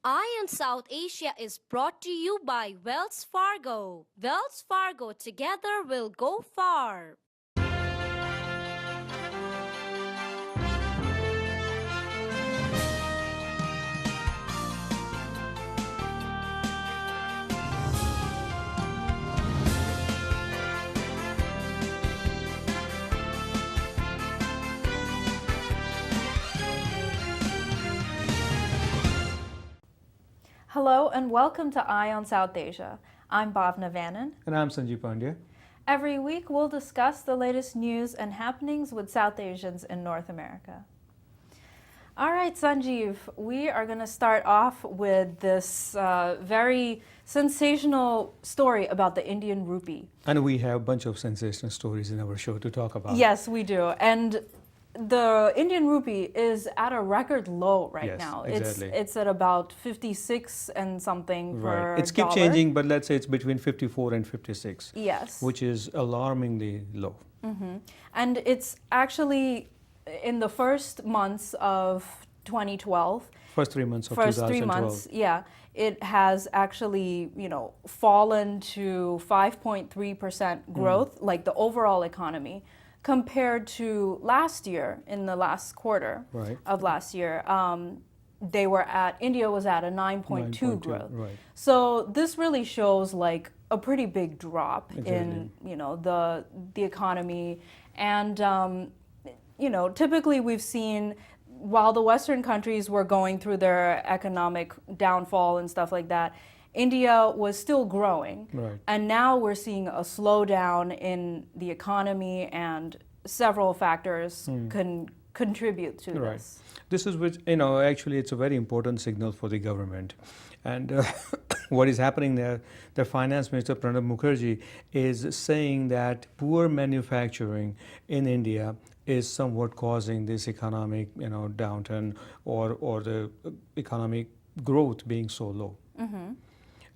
Eye on South Asia is brought to you by Wells Fargo. Wells Fargo, together we'll go far. Hello and welcome to Eye on South Asia. I'm Bhavna Vanan. And I'm Sanjeev Pandya. Every week we'll discuss the latest news and happenings with South Asians in North America. All right, Sanjeev, we are going to start off with this very sensational story about the Indian rupee. And we have a bunch of sensational stories in our show to talk about. Yes, we do. And the Indian rupee is at a record low right now. Exactly. It's at about 56 and something per Right. It's keep dollar. changing, but let's say it's between 54 and 56. Yes. Which is alarmingly low. Mm-hmm. And it's actually in the first months of 2012. First 3 months of First 2012. 3 months, yeah. It has actually, fallen to 5.3% growth, like the overall economy, compared to last year, in the last quarter Right. of last year. India was at a 9.2 growth. Right. So this really shows like a pretty big drop Exactly. in, the economy. And, typically we've seen, while the Western countries were going through their economic downfall and stuff like that, India was still growing. Right. And now we're seeing a slowdown in the economy, and several factors can contribute to Right. this. This is which, actually it's a very important signal for the government. And what is happening there, the Finance Minister Pranab Mukherjee is saying that poor manufacturing in India is somewhat causing this economic, downturn or the economic growth being so low. Mm-hmm.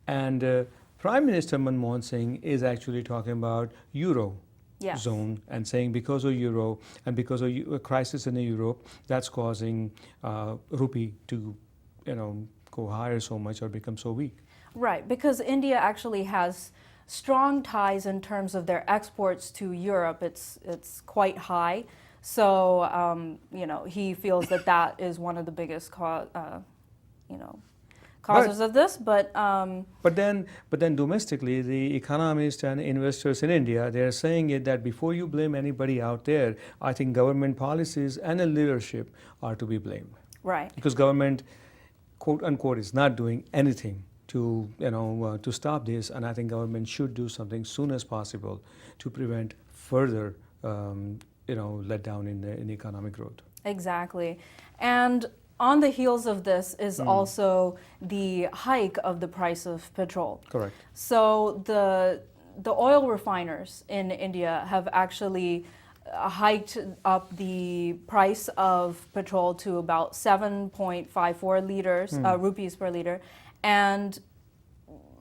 And Prime Minister Manmohan Singh is actually talking about Euro Yes. zone and saying because of Euro and because of a crisis in Europe, that's causing rupee to, go higher so much or become so weak. Right, because India actually has strong ties in terms of their exports to Europe. It's quite high. So, he feels that is one of the biggest causes of this. But then domestically, the economists and investors in India, they're saying it that before you blame anybody out there, I think government policies and the leadership are to be blamed. right. Because government, quote unquote, is not doing anything to to stop this, and I think government should do something soon as possible to prevent further letdown in the economic growth. Exactly. And on the heels of this is also the hike of the price of petrol. Correct. So the oil refiners in India have actually hiked up the price of petrol to about 7.54 rupees per liter. And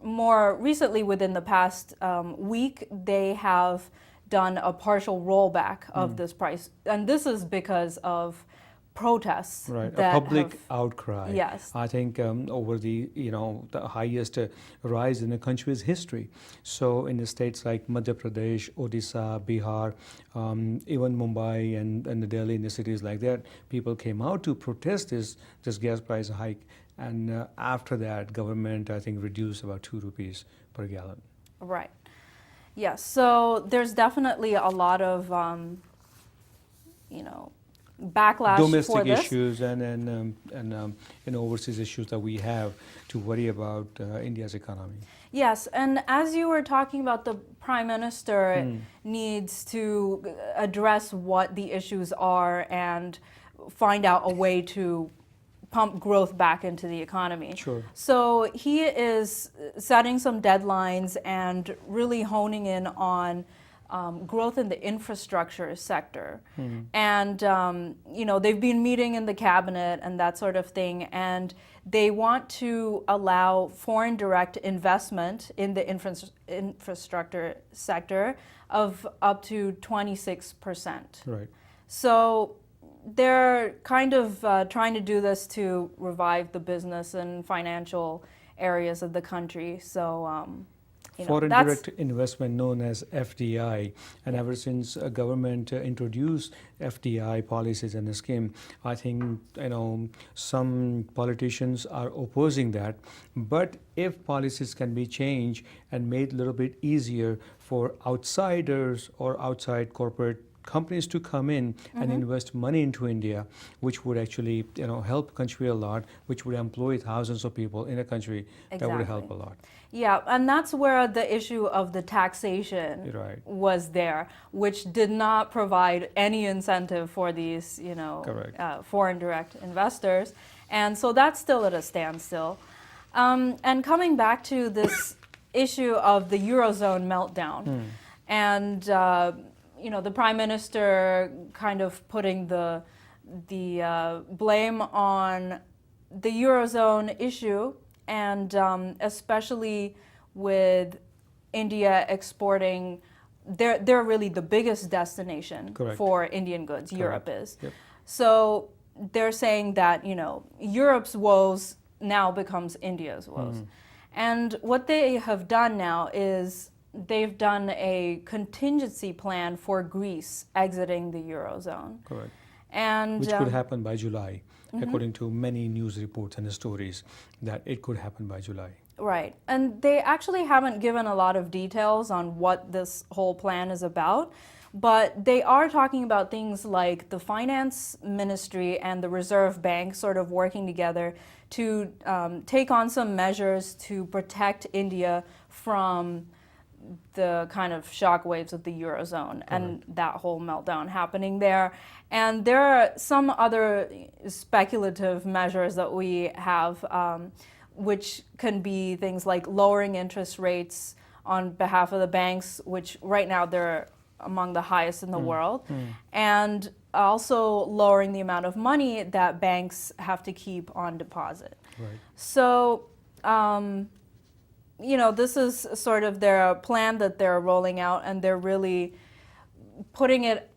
more recently, within the past week, they have done a partial rollback of this price. And this is because of protests. Right, that a public have- outcry. Yes. I think over the highest rise in the country's history. So in the states like Madhya Pradesh, Odisha, Bihar, even Mumbai and Delhi, in the cities like that, people came out to protest this gas price hike. And after that, government, I think, reduced about 2 rupees per gallon. Right. Yes. So there's definitely a lot of, backlash for Domestic this. issues and overseas issues that we have to worry about India's economy. Yes, and as you were talking about, the Prime Minister needs to address what the issues are and find out a way to pump growth back into the economy. Sure. So he is setting some deadlines and really honing in on growth in the infrastructure sector. And, they've been meeting in the cabinet and that sort of thing, and they want to allow foreign direct investment in the infrastructure sector of up to 26%. Right. So they're kind of trying to do this to revive the business and financial areas of the country. So, Foreign that's direct investment known as FDI, and ever since government introduced FDI policies and a scheme, I think some politicians are opposing that. But if policies can be changed and made a little bit easier for outsiders or outside corporate companies to come in and invest money into India, which would actually help country a lot, which would employ thousands of people in a country, that would help a Exactly. lot. Yeah, and that's where the issue of the taxation Right. was there, which did not provide any incentive for these, Correct. foreign direct investors. And so that's still at a standstill. And coming back to this issue of the Eurozone meltdown, and the Prime Minister kind of putting the blame on the Eurozone issue, and especially with India exporting, they're really the biggest destination Correct. for Indian goods. Europe is. Yep. So they're saying that Europe's woes now becomes India's woes, and what they have done now is they've done a contingency plan for Greece exiting the Eurozone. Correct. And Which could happen by July, according to many news reports and stories, that it could happen by July. right. And they actually haven't given a lot of details on what this whole plan is about, but they are talking about things like the finance ministry and the Reserve Bank sort of working together to take on some measures to protect India from the kind of shockwaves of the Eurozone and that whole meltdown happening there. And there are some other speculative measures that we have, which can be things like lowering interest rates on behalf of the banks, which right now they're among the highest in the world, and also lowering the amount of money that banks have to keep on deposit. Right. So, this is sort of their plan that they're rolling out, and they're really putting it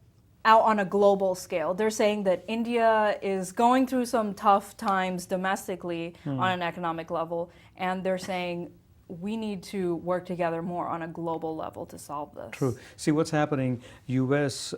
out on a global scale. They're saying that India is going through some tough times domestically on an economic level, and they're saying we need to work together more on a global level to solve this. True. See, what's happening, US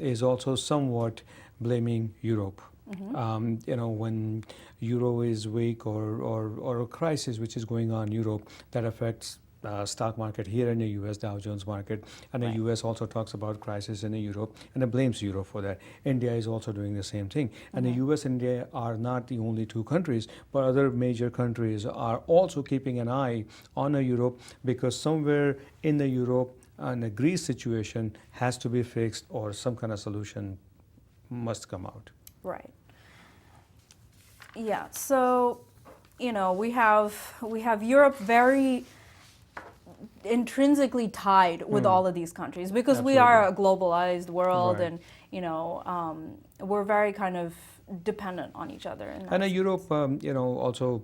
is also somewhat blaming Europe. When Euro is weak or a crisis which is going on in Europe, that affects stock market here in the US, Dow Jones market, and the Right. US also talks about crisis in Europe and it blames Europe for that. India is also doing the same thing. And the US and India are not the only two countries, but other major countries are also keeping an eye on Europe, because somewhere in the Europe, the Greece situation has to be fixed, or some kind of solution must come out. Right. Yeah. So, we have Europe very intrinsically tied with all of these countries, because we are a globalized world, Right. and we're very kind of dependent on each other. In that And sense. Europe, also,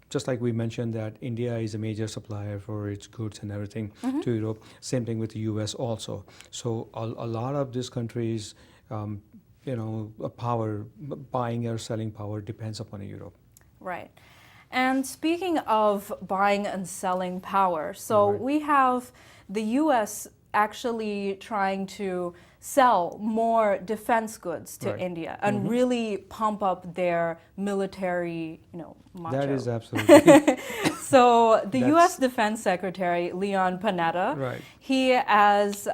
just like we mentioned that India is a major supplier for its goods and everything to Europe. Same thing with the US also. So a lot of these countries, power, buying or selling power depends upon Europe. Right. And speaking of buying and selling power, so Right. we have the US actually trying to sell more defense goods to Right. India and really pump up their military, macho. That is absolutely So the That's- U.S. Defense Secretary Leon Panetta, right. he has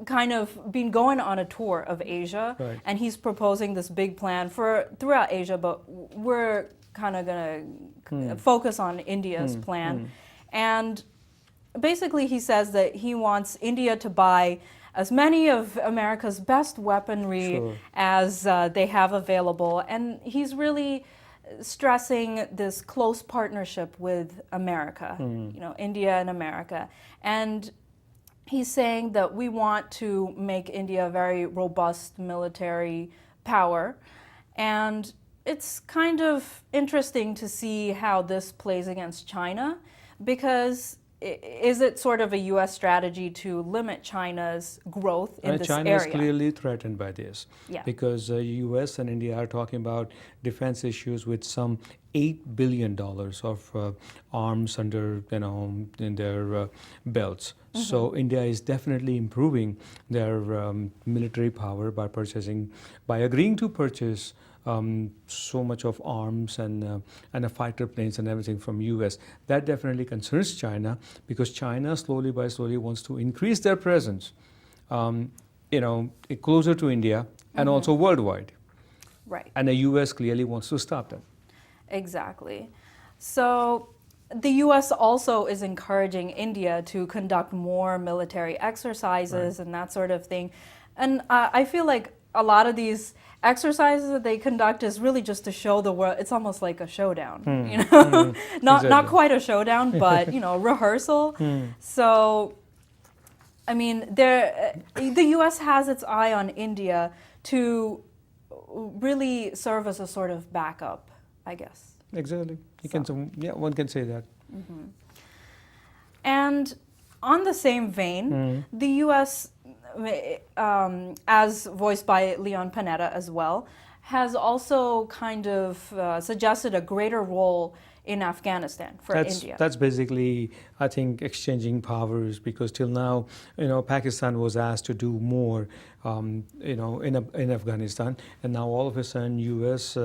kind of been going on a tour of Asia, Right. and he's proposing this big plan for throughout Asia, but we're kind of going to focus on India's plan. And basically he says that he wants India to buy as many of America's best weaponry Sure. as they have available, and he's really stressing this close partnership with America, India and America. And he's saying that we want to make India a very robust military power. And it's kind of interesting to see how this plays against China, because is it sort of a U.S. strategy to limit China's growth in this China area? is clearly threatened by this Yeah. because U.S. and India are talking about defense issues with some $8 billion of arms under in their belts. So India is definitely improving their military power by agreeing to purchase so much of arms and the fighter planes and everything from U.S. That definitely concerns China because China slowly by slowly wants to increase their presence, closer to India and also worldwide. Right. And the U.S. clearly wants to stop that. Exactly. So the U.S. also is encouraging India to conduct more military exercises and that sort of thing. And I feel like a lot of these exercises that they conduct is really just to show the world. It's almost like a showdown, not Exactly. quite a showdown, but rehearsal. So, I mean, the U.S. has its eye on India to really serve as a sort of backup, I guess. Exactly. One can say that. And on the same vein, the U.S., as voiced by Leon Panetta as well, has also kind of suggested a greater role in Afghanistan for India. That's basically, I think, exchanging powers because till now, Pakistan was asked to do more, in Afghanistan, and now all of a sudden, U.S.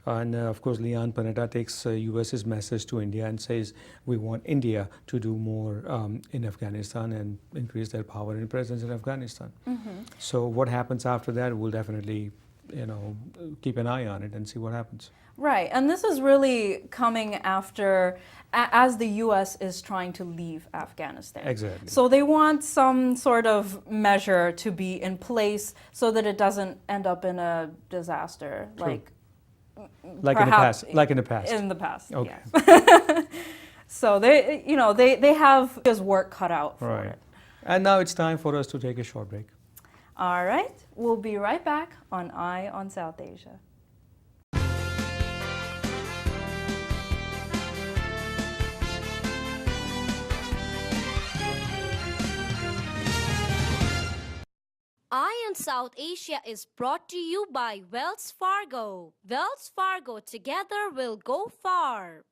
And of course, Leon Panetta takes U.S.'s message to India and says we want India to do more in Afghanistan and increase their power and presence in Afghanistan. So what happens after that, we'll definitely, keep an eye on it and see what happens. Right, and this is really coming after, as the U.S. is trying to leave Afghanistan. Exactly. So they want some sort of measure to be in place so that it doesn't end up in a disaster, True. like in the past. In the past, Okay. yeah. So they have his work cut out for Right. it. And now it's time for us to take a short break. All right, we'll be right back on Eye on South Asia. Eye on South Asia is brought to you by Wells Fargo. Wells Fargo, together we'll go far.